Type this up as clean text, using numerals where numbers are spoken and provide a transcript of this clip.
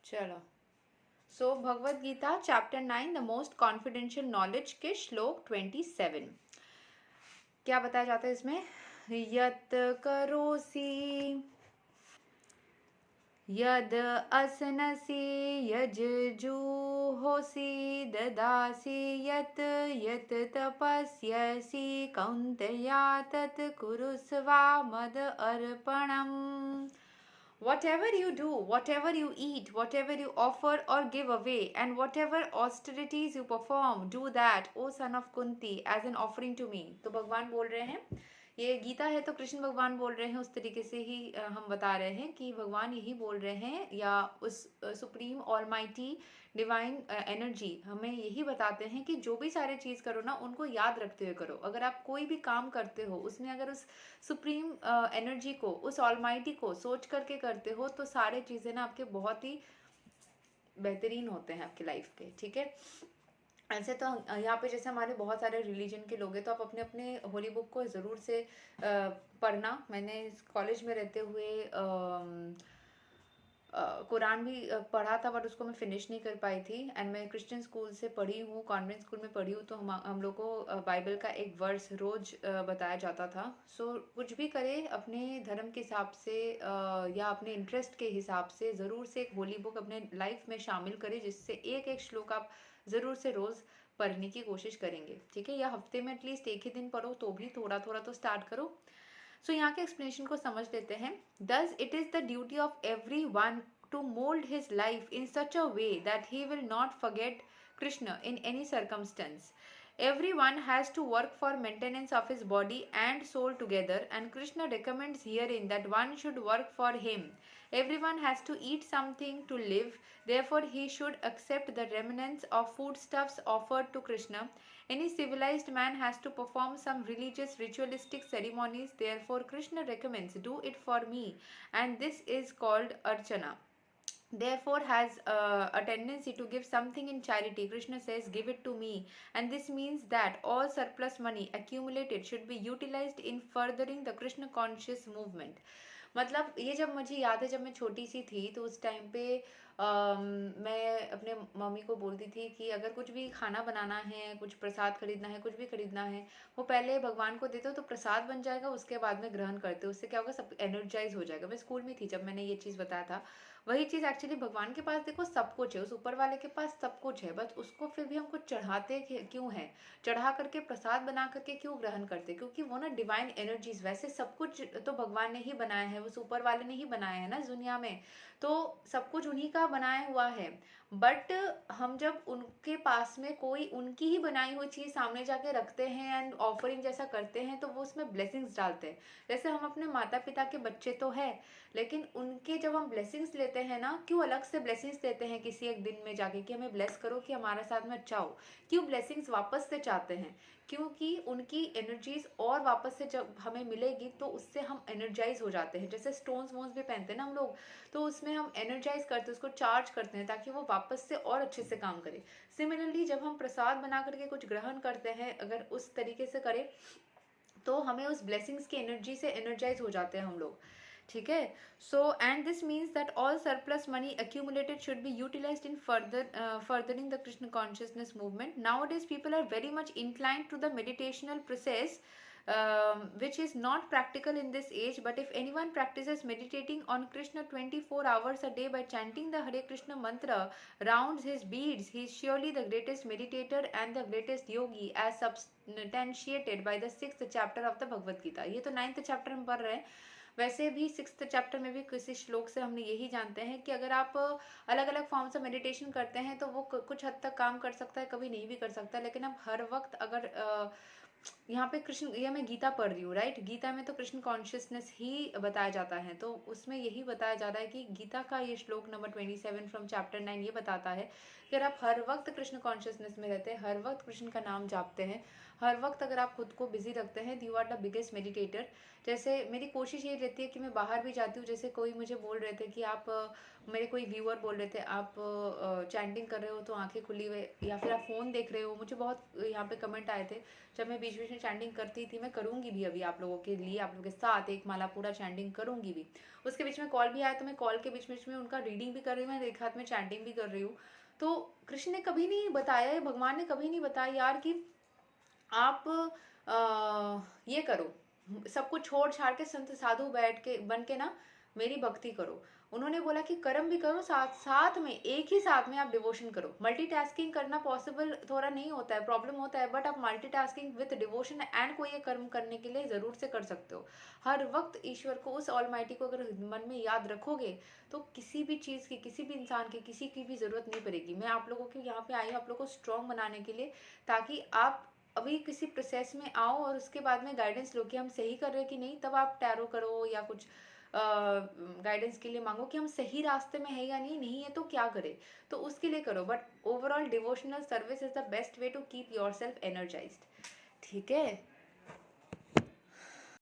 चलो, so Bhagavad Gita chapter 9 the most confidential knowledge के श्लोक 27 क्या बताया जाता है इसमें? यत करोसि यद असनसि यजजुहोसि ददासि यत यत तपस्यसि कौन्तेया तत् कुरुस्व मद अर्पणम्. Whatever you do, whatever you eat, whatever you offer or give away, and whatever austerities you perform, do that, O son of Kunti, as an offering to me. तो भगवान बोल रहे हैं, ये गीता है तो कृष्ण भगवान बोल रहे हैं, उस तरीके से ही हम बता रहे हैं कि भगवान यही बोल रहे हैं, या उस सुप्रीम ऑलमाइटी डिवाइन एनर्जी हमें यही बताते हैं कि जो भी सारे चीज़ करो ना, उनको याद रखते हुए करो. अगर आप कोई भी काम करते हो, उसमें अगर उस सुप्रीम एनर्जी को, उस ऑलमाइटी को सोच करके करते हो, तो सारे चीज़ें ना आपके बहुत ही बेहतरीन होते हैं आपकी लाइफ के. ठीक है, ऐसे तो यहाँ पे जैसे हमारे बहुत सारे रिलीजन के लोग हैं, तो आप अपने अपने होली बुक को ज़रूर से पढ़ना. मैंने कॉलेज में रहते हुए कुरान भी पढ़ा था, बट उसको मैं फिनिश नहीं कर पाई थी. एंड मैं क्रिश्चियन स्कूल से पढ़ी हूँ, कॉन्वेंट स्कूल में पढ़ी हूँ, तो हम लोग को बाइबल का एक वर्स रोज बताया जाता था. सो कुछ भी करे अपने धर्म के हिसाब से या अपने इंटरेस्ट के हिसाब से ज़रूर से एक होली बुक अपने लाइफ में शामिल करें, जिससे एक एक श्लोक आप ज़रूर से रोज़ पढ़ने की कोशिश करेंगे. ठीक है, या हफ्ते में एटलीस्ट एक ही दिन पढ़ो, तो भी थोड़ा थोड़ा तो स्टार्ट करो. सो यहाँ के एक्सप्लेनेशन को समझ लेते हैं. Thus it is the duty of everyone to mold his life in such a way that he will not forget Krishna in any circumstance. Everyone has to work for maintenance of his body and soul together, and Krishna recommends herein that one should work for him. Everyone has to eat something to live, therefore he should accept the remnants of foodstuffs offered to Krishna. Any civilized man has to perform some religious ritualistic ceremonies, therefore Krishna recommends, do it for me, and this is called archana. Therefore has a tendency to give something in charity. Krishna says, give it to me, and this means that all surplus money accumulated should be utilized in furthering the Krishna conscious movement. मतलब ये जब मुझे याद है, जब मैं छोटी सी थी, तो उस टाइम पे मैं अपने मम्मी को बोलती थी कि अगर कुछ भी खाना बनाना है, कुछ प्रसाद खरीदना है, कुछ भी खरीदना है, वो पहले भगवान को देते हो तो प्रसाद बन जाएगा, उसके बाद में ग्रहण करते हो, उससे क्या होगा, सब एनर्जाइज हो जाएगा. मैं स्कूल में थी जब मैंने ये चीज़ बताया था. वही चीज़ एक्चुअली भगवान के पास देखो सब कुछ है, उस ऊपर वाले के पास सब कुछ है, बस उसको फिर भी हमको चढ़ाते क्यों है, चढ़ा करके प्रसाद बना करके क्यों ग्रहण करते? क्योंकि वो ना डिवाइन एनर्जीज, वैसे सब कुछ तो भगवान ने ही बनाया है, उस ऊपर वाले ने ही बनाया है ना इस दुनिया में, तो सब कुछ उन्हीं का बनाया हुआ है. बट हम जब उनके पास में कोई उनकी ही बनाई हुई चीज़ सामने जाके रखते हैं एंड ऑफरिंग जैसा करते हैं, तो वो उसमें ब्लेसिंग्स डालते हैं. जैसे हम अपने माता पिता के बच्चे तो है, लेकिन उनके जब हम ब्लेसिंग्स लेते हैं ना, क्यों अलग से ब्लेसिंग्स देते हैं किसी एक दिन में जाके कि हमें ब्लेस करो कि हमारे साथ में अच्छा हो? क्यों ब्लेसिंग्स वापस से चाहते हैं? क्योंकि उनकी एनर्जीज और वापस से जब हमें मिलेगी तो उससे हम एनर्जाइज हो जाते हैं. जैसे स्टोन्स वोन्स भी पहनते हैं ना हम लोग, तो उसमें हम एनर्जाइज करते हैं, उसको चार्ज करते हैं ताकि वो वापस से और अच्छे से काम करे. सिमिलरली जब हम प्रसाद बना करके कुछ ग्रहण करते हैं, अगर उस तरीके से करें, तो हमें उस ब्लेसिंग्स की एनर्जी से एनर्जाइज हो जाते हैं हम लोग. ठीक है, so and this means that all surplus money accumulated should be utilized in furthering the Krishna consciousness movement. Nowadays people are very much inclined to the meditational process, which is not practical in this age. But if anyone practices meditating on Krishna 24 hours a day by chanting the Hare Krishna mantra, rounds his beads, he is surely the greatest meditator and the greatest yogi, as substantiated by the 6th chapter of the Bhagavad Gita. ये तो 9th chapter हम पढ़ रहे हैं. वैसे भी 6th chapter में भी किसी श्लोक से हमने यही जानते हैं कि अगर आप अलग अलग फॉर्म से मेडिटेशन करते हैं तो वो कुछ हद तक काम कर सकता है, कभी नहीं भी कर सकता. लेकिन आप हर वक्त अगर यहाँ पे कृष्ण, ये मैं गीता पढ़ रही हूँ राइट, गीता में तो कृष्ण कॉन्शियसनेस ही बताया जाता है, तो उसमें यही बताया जा रहा है कि गीता का ये श्लोक नंबर 27 फ्रॉम चैप्टर 9 ये बताता है कि अगर आप हर वक्त कृष्ण कॉन्शियसनेस में रहते हैं, हर वक्त कृष्ण का नाम जापते हैं, हर वक्त अगर आप खुद को बिजी रखते हैं, you are the biggest meditator. जैसे मेरी कोशिश ये रहती है कि मैं बाहर भी जाती हूँ, जैसे कोई मुझे बोल रहे थे कि आप मेरे कोई व्यूअर बोल रहे थे आप चैंटिंग कर रहे हो तो आंखें खुली हुए, या फिर आप फ़ोन देख रहे हो। मुझे बहुत यहाँ पे कमेंट आए थे जब मैं बीच बीच में चैंटिंग करती थी। मैं करूँगी भी अभी आप लोगों के लिए, आप लोगों के साथ एक माला पूरा चैंटिंग करूँगी भी। उसके बीच में कॉल भी आया तो मैं कॉल के बीच बीच में उनका रीडिंग भी कर रही हूँ, मैं एक हाथ में चैंटिंग भी कर रही हूँ। तो कृष्ण ने कभी नहीं बताया, भगवान ने कभी नहीं बताया यार कि आप ये करो, सब कुछ छोड़ छाड़ के संत साधु बैठ के बन के ना मेरी भक्ति करो। उन्होंने बोला कि कर्म भी करो, साथ साथ में एक ही साथ में आप डिवोशन करो। मल्टीटास्किंग करना पॉसिबल थोड़ा नहीं होता है, प्रॉब्लम होता है, बट आप मल्टीटास्किंग विद डिवोशन एंड कोई एक कर्म करने के लिए ज़रूर से कर सकते हो। हर वक्त ईश्वर को, उस ऑलमाइटी को अगर मन में याद रखोगे तो किसी भी चीज़ की, किसी भी इंसान की, किसी की भी ज़रूरत नहीं पड़ेगी। मैं आप लोगों के यहाँ पे आई हूँ आप लोगों को स्ट्रॉन्ग बनाने के लिए, ताकि आप अभी किसी प्रोसेस में आओ और उसके बाद में गाइडेंस लो कि हम सही कर रहे हैं कि नहीं, तब आप टैरो करो या कुछ गाइडेंस के लिए मांगो कि हम सही रास्ते में है या नहीं, नहीं है तो क्या करें, तो उसके लिए करो। But overall devotional service is the best way to keep yourself energised. ठीक है।